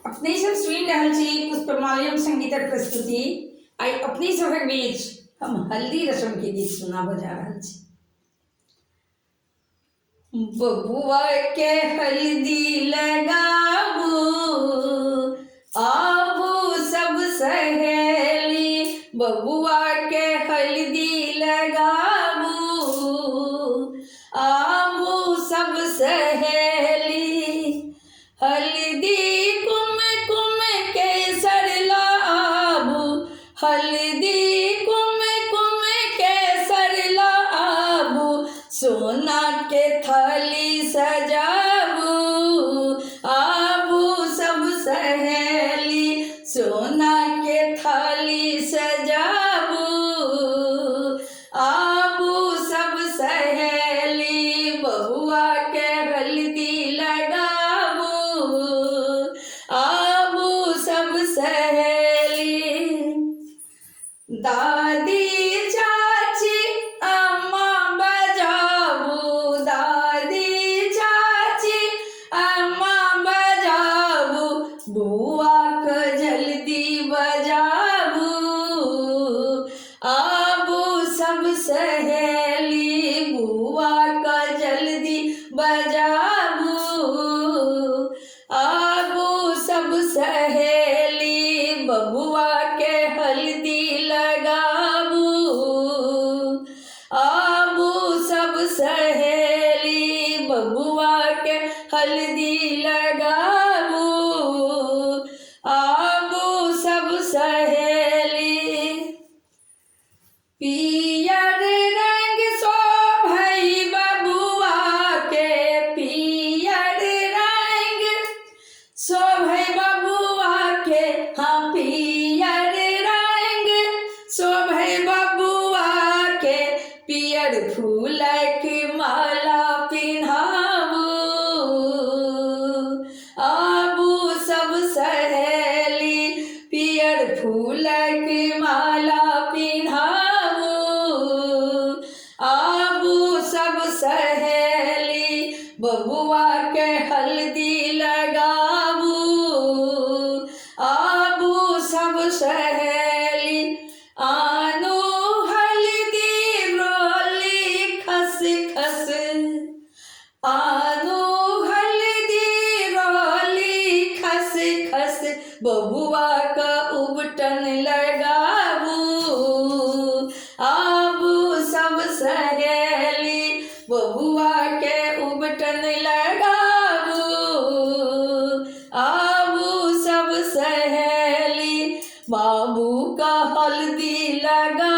अपने सब सुनि रहल छी पुष्पमाल्यम संगीतक प्रस्तुति। आई अपने सभक बीच हम हल्दी रस्म के गीत सुनाबऽ जा रहल छी। बबुआ के हल्दी लगाबू, आबू सब सहेली। बबुआ के हल्दी लगाबू, आबू सब सहेली। हल्दी कुमकुम केसर लाबू, हल्दी कुमकुम केसर लाबू। सोना के थाली सजाबू, आबू सब सहेली। सोना के थाली सजाबू, आबू सब सहेली। बबुआ के हल्दी लगाबू, आबू सब सहेली। दादी चाची अम्मा बजाबू, दादी चाची अम्मा बजाबू। बुआ के जल्दी बजाबू, आबू सब सहेली। बुआ का जल्दी बजाबू, आबू सब सहेली। बबुआ के हल्दी लगाबू, आबू सब सहेली। बबुआ के हल्दी लगाबू, आबू सब सहेली। पियर रंग शोभै बबुआ के, पियर रंग शोभै बबुआ के। हाँ पियर रंग शोभै बबुआ के। पियर फूलक माला पिन्हाबू, आबू सब सहेली। पियर फूलक माला पिन्हाबू, आबू सब सहेली। बबुआ के हल्दी लगाबू, आबू सब सहेली। आनू हल्दी रोली खस खस, आनू हल्दी रोली खस खस। बबुआ का उबटन लगाबू, आबू सब सहेली। बबुआ के उबटन लगाबू, आबू सब सहेली। बाबू का हल्दी लगा